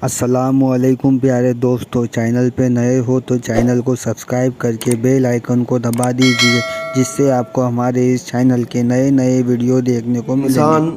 السلام علیکم پیارے دوستو، چینل پہ نئے ہو تو چینل کو سبسکرائب کر کے بیل آئیکن کو دبا دیجیے، جس سے آپ کو ہمارے اس چینل کے نئے ویڈیو دیکھنے کو ملیں گے۔ انسان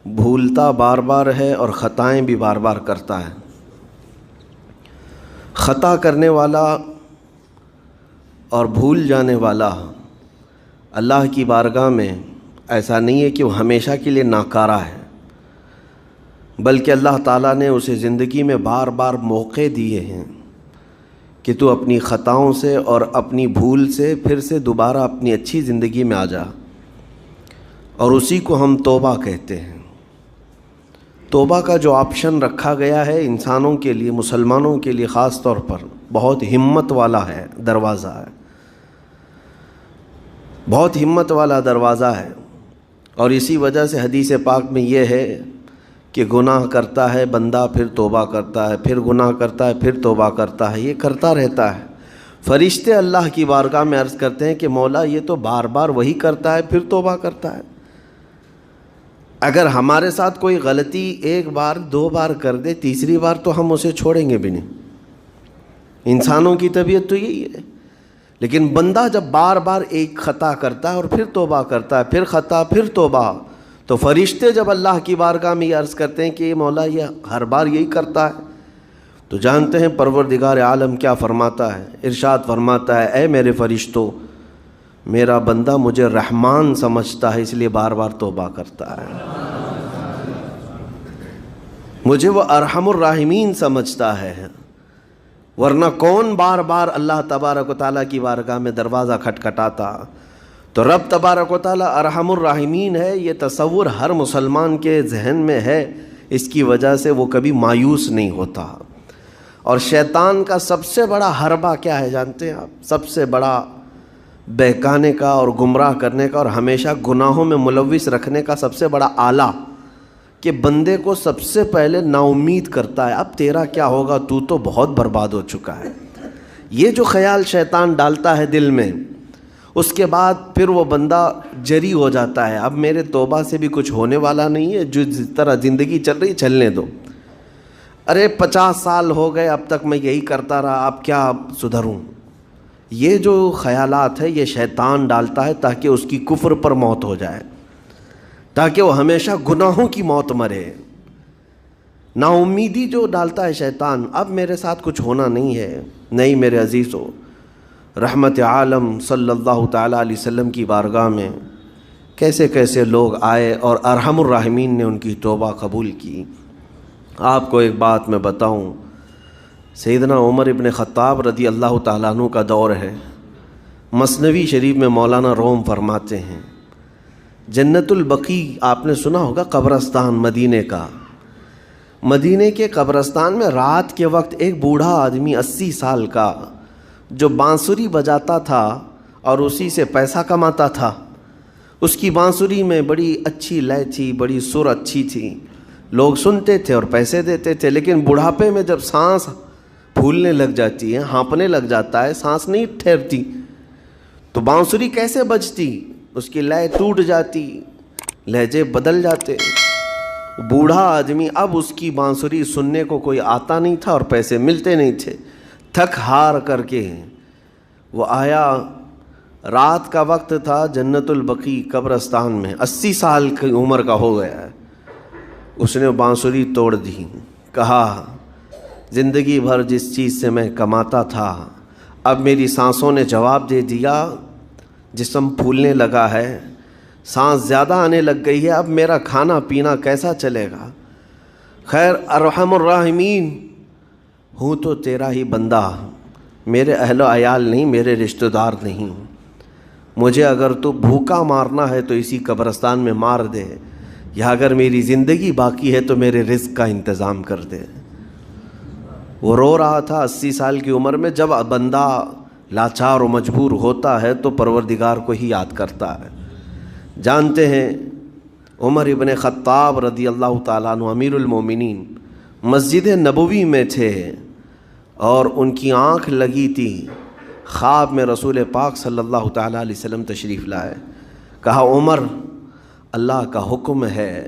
بھولتا بار بار ہے اور خطائیں بھی بار بار کرتا ہے۔ خطا کرنے والا اور بھول جانے والا اللہ کی بارگاہ میں ایسا نہیں ہے کہ وہ ہمیشہ کے لیے ناکارہ ہے، بلکہ اللہ تعالیٰ نے اسے زندگی میں بار بار موقع دیے ہیں کہ تو اپنی خطاؤں سے اور اپنی بھول سے پھر سے دوبارہ اپنی اچھی زندگی میں آ جا، اور اسی کو ہم توبہ کہتے ہیں۔ توبہ کا جو آپشن رکھا گیا ہے انسانوں کے لیے، مسلمانوں کے لیے خاص طور پر، بہت ہمت والا ہے دروازہ ہے، بہت ہمت والا دروازہ ہے۔ اور اسی وجہ سے حدیث پاک میں یہ ہے کہ گناہ کرتا ہے بندہ، پھر توبہ کرتا ہے، پھر گناہ کرتا ہے، پھر توبہ کرتا ہے، یہ کرتا رہتا ہے۔ فرشتے اللہ کی بارگاہ میں عرض کرتے ہیں کہ مولا یہ تو بار بار وہی کرتا ہے، پھر توبہ کرتا ہے۔ اگر ہمارے ساتھ کوئی غلطی ایک بار دو بار کر دے، تیسری بار تو ہم اسے چھوڑیں گے بھی نہیں۔ انسانوں کی طبیعت تو یہی ہے۔ لیکن بندہ جب بار بار ایک خطا کرتا ہے اور پھر توبہ کرتا ہے، پھر خطا پھر توبہ، تو فرشتے جب اللہ کی بارگاہ میں یہ عرض کرتے ہیں کہ یہ مولا یہ ہر بار یہی کرتا ہے، تو جانتے ہیں پروردگار عالم کیا فرماتا ہے؟ ارشاد فرماتا ہے، اے میرے فرشتوں، میرا بندہ مجھے رحمان سمجھتا ہے، اس لیے بار بار توبہ کرتا ہے۔ مجھے وہ ارحم الراحمین سمجھتا ہے، ورنہ کون بار بار اللہ تبارک و تعالیٰ کی بارگاہ میں دروازہ کھٹکھٹاتا؟ تو رب تبارک و تعالیٰ ارحم الراحمین ہے، یہ تصور ہر مسلمان کے ذہن میں ہے، اس کی وجہ سے وہ کبھی مایوس نہیں ہوتا۔ اور شیطان کا سب سے بڑا حربہ کیا ہے جانتے ہیں آپ؟ سب سے بڑا بہکانے کا اور گمراہ کرنے کا اور ہمیشہ گناہوں میں ملوث رکھنے کا سب سے بڑا آلہ، کہ بندے کو سب سے پہلے نا امید کرتا ہے، اب تیرا کیا ہوگا، تو تو بہت برباد ہو چکا ہے۔ یہ جو خیال شیطان ڈالتا ہے دل میں، اس کے بعد پھر وہ بندہ جری ہو جاتا ہے، اب میرے توبہ سے بھی کچھ ہونے والا نہیں ہے، جو جس طرح زندگی چل رہی چلنے دو۔ ارے 50 سال ہو گئے اب تک میں یہی کرتا رہا، اب کیا سدھروں؟ یہ جو خیالات ہے یہ شیطان ڈالتا ہے تاکہ اس کی کفر پر موت ہو جائے، تاکہ وہ ہمیشہ گناہوں کی موت مرے۔ نا امیدی جو ڈالتا ہے شیطان، اب میرے ساتھ کچھ ہونا نہیں ہے۔ نہیں میرے عزیزو، رحمت عالم صلی اللہ تعالیٰ علیہ وسلم کی بارگاہ میں کیسے کیسے لوگ آئے اور ارحم الراحمین نے ان کی توبہ قبول کی۔ آپ کو ایک بات میں بتاؤں، سیدنا عمر ابن خطاب رضی اللہ تعالیٰ عنہ کا دور ہے۔ مثنوی شریف میں مولانا روم فرماتے ہیں، جنت البقیع آپ نے سنا ہوگا، قبرستان مدینے کا، مدینے کے قبرستان میں رات کے وقت ایک بوڑھا آدمی 80 سال کا جو بانسری بجاتا تھا اور اسی سے پیسہ کماتا تھا، اس کی بانسری میں بڑی اچھی لے تھی، بڑی سر اچھی تھی، لوگ سنتے تھے اور پیسے دیتے تھے۔ لیکن بڑھاپے میں جب سانس پھولنے لگ جاتی ہے، ہانپنے لگ جاتا ہے، سانس نہیں ٹھہرتی، تو بانسری کیسے بجتی؟ اس کی لے ٹوٹ جاتی، لہجے بدل جاتے۔ بوڑھا آدمی، اب اس کی بانسری سننے کو کوئی آتا نہیں تھا اور پیسے ملتے نہیں تھے، تھک ہار کر کے وہ آیا۔ رات کا وقت تھا، جنت البقیع قبرستان میں، 80 سال کی عمر کا ہو گیا ہے۔ اس نے بانسری توڑ دی، کہا زندگی بھر جس چیز سے میں کماتا تھا، اب میری سانسوں نے جواب دے دیا، جسم پھولنے لگا ہے، سانس زیادہ آنے لگ گئی ہے، اب میرا کھانا پینا کیسا چلے گا؟ خیر ارحم الراحمین، ہوں تو تیرا ہی بندہ، میرے اہل و عیال نہیں، میرے رشتہ دار نہیں، مجھے اگر تو بھوکا مارنا ہے تو اسی قبرستان میں مار دے، یا اگر میری زندگی باقی ہے تو میرے رزق کا انتظام کر دے۔ وہ رو رہا تھا 80 سال کی عمر میں۔ جب بندہ لاچار و مجبور ہوتا ہے تو پروردگار کو ہی یاد کرتا ہے۔ جانتے ہیں عمر ابن خطاب رضی اللہ تعالیٰ عنہ امیر المومنین مسجد نبوی میں تھے اور ان کی آنکھ لگی تھی، خواب میں رسول پاک صلی اللہ تعالیٰ علیہ وسلم تشریف لائے، کہا عمر اللہ کا حکم ہے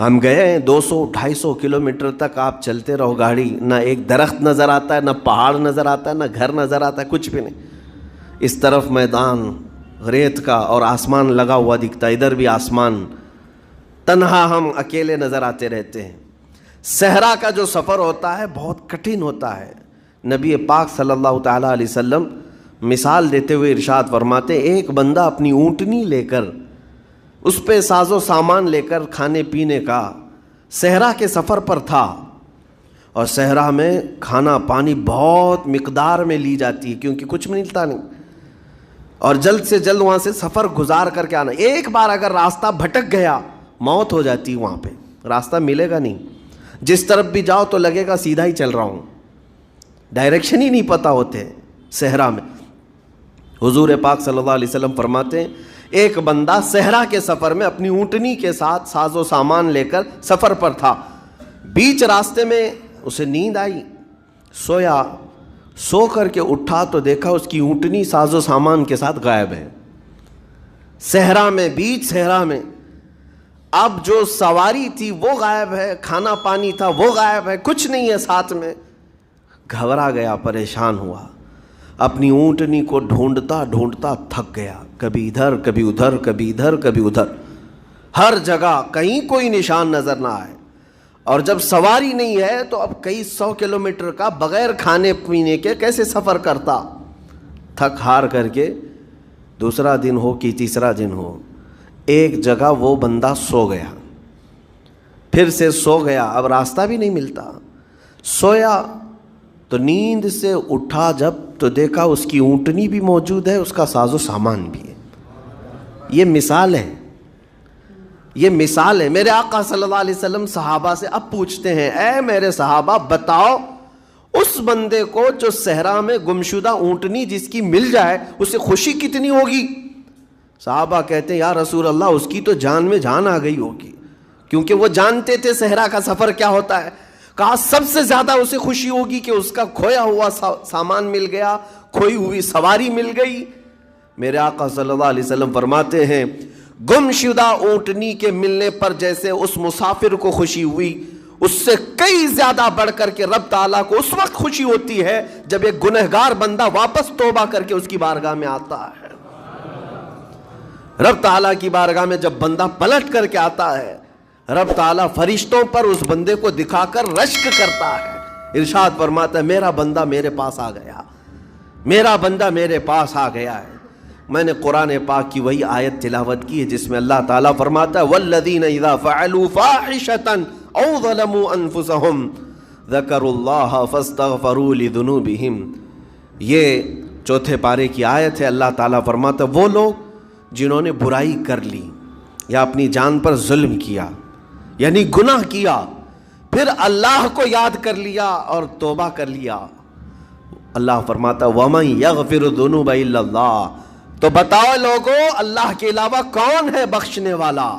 ہم گئے ہیں 200-250 کلومیٹر تک آپ چلتے رہو گاڑی، نہ ایک درخت نظر آتا ہے، نہ پہاڑ نظر آتا ہے، نہ گھر نظر آتا ہے، کچھ بھی نہیں. اس طرف میدان ریت کا اور آسمان لگا ہوا دکھتا ہے، ادھر بھی آسمان. تنہا ہم اکیلے نظر آتے رہتے ہیں. صحرا کا جو سفر ہوتا ہے بہت کٹھن ہوتا ہے. نبی پاک صلی اللہ تعالیٰ علیہ وسلم مثال دیتے ہوئے ارشاد فرماتے، ایک بندہ اپنی اونٹنی لے کر، اس پہ ساز و سامان لے کر کھانے پینے کا صحرا کے سفر پر تھا، اور صحرا میں کھانا پانی بہت مقدار میں لی جاتی ہے کیونکہ کچھ ملتا نہیں، اور جلد سے جلد وہاں سے سفر گزار کر کے آنا. ایک بار اگر راستہ بھٹک گیا موت ہو جاتی ہے، وہاں پہ راستہ ملے گا نہیں. جس طرف بھی جاؤ تو لگے گا سیدھا ہی چل رہا ہوں، ڈائریکشن ہی نہیں پتہ ہوتے صحرا میں. حضور پاک صلی اللہ علیہ وسلم فرماتے ہیں ایک بندہ صحرا کے سفر میں اپنی اونٹنی کے ساتھ ساز و سامان لے کر سفر پر تھا. بیچ راستے میں اسے نیند آئی، سویا. سو کر کے اٹھا تو دیکھا اس کی اونٹنی ساز و سامان کے ساتھ غائب ہے، صحرا میں، بیچ صحرا میں. اب جو سواری تھی وہ غائب ہے، کھانا پانی تھا وہ غائب ہے، کچھ نہیں ہے ساتھ میں. گھبرا گیا، پریشان ہوا، اپنی اونٹنی کو ڈھونڈتا ڈھونڈتا تھک گیا. کبھی ادھر کبھی ادھر، کبھی ادھر کبھی ادھر، ہر جگہ کہیں کوئی نشان نظر نہ آئے. اور جب سواری نہیں ہے تو اب کئی 100 کلومیٹر کا بغیر کھانے پینے کے کیسے سفر کرتا. تھک ہار کر کے دوسرا دن ہو کہ تیسرا دن ہو، ایک جگہ وہ بندہ سو گیا. پھر سے سو گیا، اب راستہ بھی نہیں ملتا. سویا تو نیند سے اٹھا جب تو دیکھا اس کی اونٹنی بھی موجود ہے، اس کا ساز و سامان بھی ہے. یہ مثال ہے، یہ مثال ہے. میرے آقا صلی اللہ علیہ وسلم صحابہ سے اب پوچھتے ہیں، اے میرے صحابہ بتاؤ اس بندے کو جو صحرا میں گمشدہ اونٹنی جس کی مل جائے اسے خوشی کتنی ہوگی؟ صحابہ کہتے ہیں یا رسول اللہ اس کی تو جان میں جان آ گئی ہوگی، کیونکہ وہ جانتے تھے صحرا کا سفر کیا ہوتا ہے. کہا سب سے زیادہ اسے خوشی ہوگی کہ اس کا کھویا ہوا سامان مل گیا، کھوئی ہوئی سواری مل گئی. میرے آقا صلی اللہ علیہ وسلم فرماتے ہیں گم شدہ اونٹنی کے ملنے پر جیسے اس مسافر کو خوشی ہوئی، اس سے کئی زیادہ بڑھ کر کے رب تعالیٰ کو اس وقت خوشی ہوتی ہے جب ایک گنہگار بندہ واپس توبہ کر کے اس کی بارگاہ میں آتا ہے. رب تعالیٰ کی بارگاہ میں جب بندہ پلٹ کر کے آتا ہے، رب تعالیٰ فرشتوں پر اس بندے کو دکھا کر رشک کرتا ہے. ارشاد فرماتا ہے میرا بندہ میرے پاس آ گیا، میرا بندہ میرے پاس آ گیا ہے. میں نے قرآن پاک کی وہی آیت تلاوت کی ہے جس میں اللہ تعالیٰ فرماتا ہے والذین اذا فعلوا فاحشۃ او ظلموا انفسهم ذکروا اللہ فاستغفروا لذنوبہم. یہ چوتھے پارے کی آیت ہے. اللہ تعالیٰ فرماتا ہے وہ لوگ جنہوں نے برائی کر لی یا اپنی جان پر ظلم کیا یعنی گناہ کیا، پھر اللہ کو یاد کر لیا اور توبہ کر لیا. اللہ فرماتا ہے وَمَن يَغْفِرُ الذُّنُوبَ إِلَّا اللَّهُ. تو بتاؤ لوگو اللہ کے علاوہ کون ہے بخشنے والا؟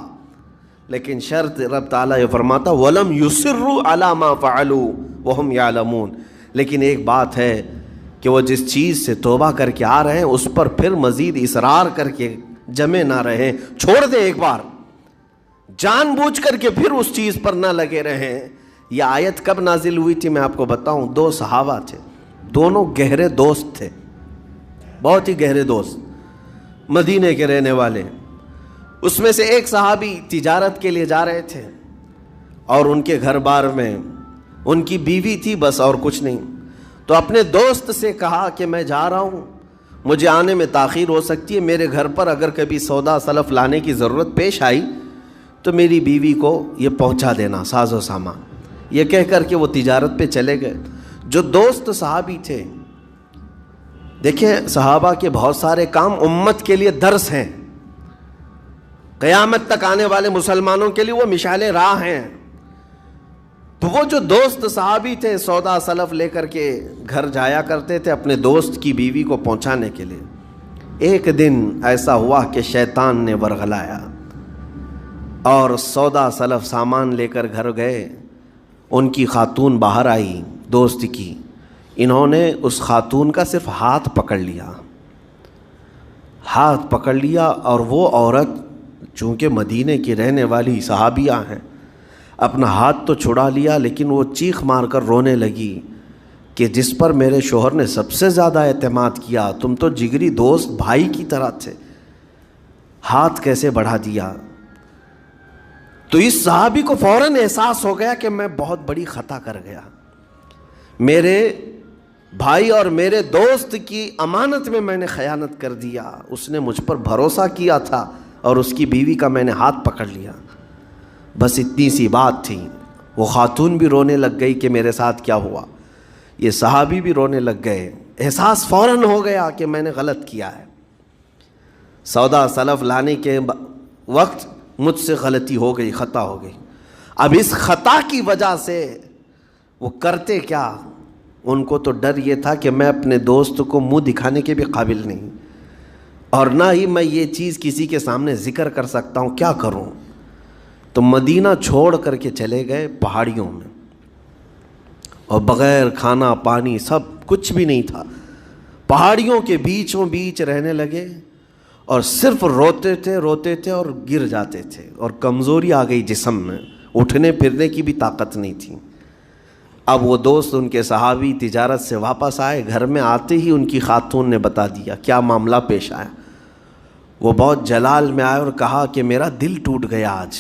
لیکن شرط رب تعالیٰ یہ فرماتا وَلَمْ يُصِرُّوا عَلَى مَا فَعَلُوا وَهُمْ يَعْلَمُونَ. لیکن ایک بات ہے کہ وہ جس چیز سے توبہ کر کے آ رہے ہیں اس پر پھر مزید اصرار کر کے جمے نہ رہیں، چھوڑ دیں ایک بار، جان بوجھ کر کے پھر اس چیز پر نہ لگے رہیں. یہ آیت کب نازل ہوئی تھی میں آپ کو بتاؤں. 2 صحابہ تھے، دونوں گہرے دوست تھے، بہت ہی گہرے دوست، مدینے کے رہنے والے. اس میں سے ایک صحابی تجارت کے لیے جا رہے تھے اور ان کے گھر بار میں ان کی بیوی تھی بس اور کچھ نہیں. تو اپنے دوست سے کہا کہ میں جا رہا ہوں، مجھے آنے میں تاخیر ہو سکتی ہے، میرے گھر پر اگر کبھی سودا سلف لانے کی ضرورت پیش آئی تو میری بیوی کو یہ پہنچا دینا ساز و سامان. یہ کہہ کر کے وہ تجارت پہ چلے گئے. جو دوست صحابی تھے، دیکھیں صحابہ کے بہت سارے کام امت کے لیے درس ہیں، قیامت تک آنے والے مسلمانوں کے لیے وہ مشعل راہ ہیں. تو وہ جو دوست صحابی تھے سودا سلف لے کر کے گھر جایا کرتے تھے اپنے دوست کی بیوی کو پہنچانے کے لیے. ایک دن ایسا ہوا کہ شیطان نے ورغلایا اور سودا سلف سامان لے کر گھر گئے. ان کی خاتون باہر آئی دوست کی، انہوں نے اس خاتون کا صرف ہاتھ پکڑ لیا اور وہ عورت چونکہ مدینے کی رہنے والی صحابیہ ہیں، اپنا ہاتھ تو چھڑا لیا لیکن وہ چیخ مار کر رونے لگی کہ جس پر میرے شوہر نے سب سے زیادہ اعتماد کیا، تم تو جگری دوست بھائی کی طرح تھے، ہاتھ کیسے بڑھا دیا؟ تو اس صحابی کو فوراً احساس ہو گیا کہ میں بہت بڑی خطا کر گیا، میرے بھائی اور میرے دوست کی امانت میں نے خیانت کر دیا، اس نے مجھ پر بھروسہ کیا تھا اور اس کی بیوی کا میں نے ہاتھ پکڑ لیا۔ بس اتنی سی بات تھی، وہ خاتون بھی رونے لگ گئی کہ میرے ساتھ کیا ہوا، یہ صحابی بھی رونے لگ گئے، احساس فوراً ہو گیا کہ میں نے غلط کیا ہے، سودا سلف لانے کے وقت مجھ سے غلطی ہو گئی، خطا ہو گئی۔ اب اس خطا کی وجہ سے وہ کرتے کیا؟ ان کو تو ڈر یہ تھا کہ میں اپنے دوست کو منہ دکھانے کے بھی قابل نہیں، اور نہ ہی میں یہ چیز کسی کے سامنے ذکر کر سکتا ہوں، کیا کروں؟ تو مدینہ چھوڑ کر کے چلے گئے پہاڑیوں میں، اور بغیر کھانا پانی سب کچھ بھی نہیں تھا، پہاڑیوں کے بیچوں بیچ رہنے لگے، اور صرف روتے تھے اور گر جاتے تھے، اور کمزوری آ گئی جسم میں، اٹھنے پھرنے کی بھی طاقت نہیں تھی۔ اب وہ دوست ان کے صحابی تجارت سے واپس آئے، گھر میں آتے ہی ان کی خاتون نے بتا دیا کیا معاملہ پیش آیا۔ وہ بہت جلال میں آئے اور کہا کہ میرا دل ٹوٹ گیا، آج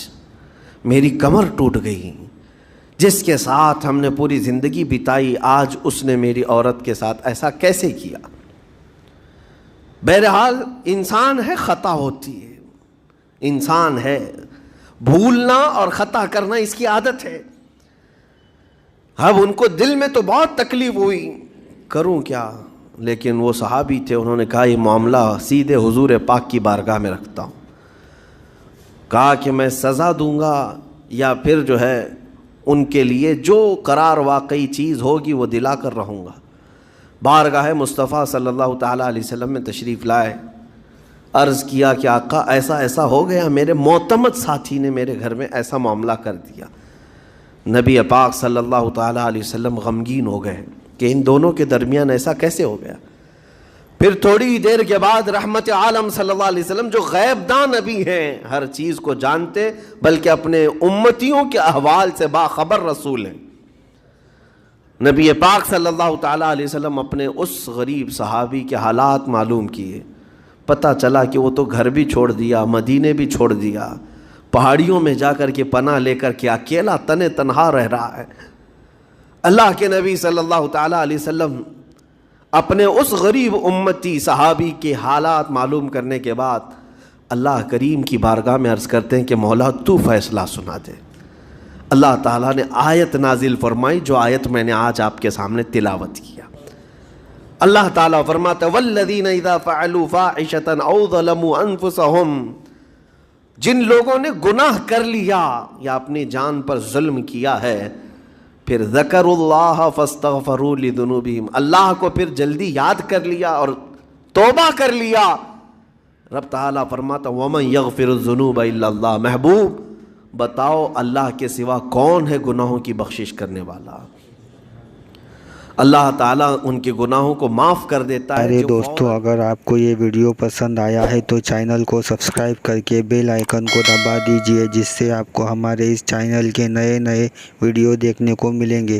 میری کمر ٹوٹ گئی، جس کے ساتھ ہم نے پوری زندگی بتائی، آج اس نے میری عورت کے ساتھ ایسا کیسے کیا؟ بہرحال انسان ہے، خطا ہوتی ہے، انسان ہے، بھولنا اور خطا کرنا اس کی عادت ہے۔ اب ان کو دل میں تو بہت تکلیف ہوئی، کروں کیا؟ لیکن وہ صحابی تھے، انہوں نے کہا یہ معاملہ سیدھے حضور پاک کی بارگاہ میں رکھتا ہوں، کہا کہ میں سزا دوں گا یا پھر جو ہے ان کے لیے جو قرار واقعی چیز ہوگی وہ دلا کر رہوں گا۔ بارگاہ مصطفیٰ صلی اللہ تعالیٰ علیہ وسلم میں تشریف لائے، عرض کیا کہ آقا ایسا ایسا ہو گیا، میرے معتمد ساتھی نے میرے گھر میں ایسا معاملہ کر دیا۔ نبی پاک صلی اللہ تعالیٰ علیہ وسلم غمگین ہو گئے کہ ان دونوں کے درمیان ایسا کیسے ہو گیا۔ پھر تھوڑی دیر کے بعد رحمت عالم صلی اللہ علیہ وسلم جو غیب دان نبی ہیں، ہر چیز کو جانتے بلکہ اپنے امتیوں کے احوال سے باخبر رسول ہیں، نبی پاک صلی اللہ تعالیٰ علیہ وسلم اپنے اس غریب صحابی کے حالات معلوم کیے، پتہ چلا کہ وہ تو گھر بھی چھوڑ دیا، مدینے بھی چھوڑ دیا، پہاڑیوں میں جا کر کے پناہ لے کر کے اکیلا تنہا رہ رہا ہے۔ اللہ کے نبی صلی اللہ تعالیٰ علیہ وسلم اپنے اس غریب امتی صحابی کے حالات معلوم کرنے کے بعد اللہ کریم کی بارگاہ میں عرض کرتے ہیں کہ مولا تو فیصلہ سنا دے۔ اللہ تعالیٰ نے آیت نازل فرمائی، جو آیت میں نے آج آپ کے سامنے تلاوت کیا۔ اللہ تعالیٰ فرماتا ہے وَالَّذِينَ إِذَا فَعَلُوا فَاحِشَةً أَوْ ظَلَمُوا أَنفُسَهُمْ، جن لوگوں نے گناہ کر لیا یا اپنی جان پر ظلم کیا ہے، پھر ذکروا اللہ فاستغفروا لذنوبہم، اللہ کو پھر جلدی یاد کر لیا اور توبہ کر لیا، رب تعالیٰ فرماتا وَمَن يَغْفِرُ الذُّنُوبَ إِلَّا اللَّهُ، محبوب بتاؤ اللہ کے سوا کون ہے گناہوں کی بخشش کرنے والا؟ اللہ تعالیٰ ان کے گناہوں کو معاف کر دیتا ہے۔ ارے دوستو، اگر آپ کو یہ ویڈیو پسند آیا ہے تو چینل کو سبسکرائب کر کے بیل آئیکن کو دبا دیجئے، جس سے آپ کو ہمارے اس چینل کے نئے ویڈیو دیکھنے کو ملیں گے۔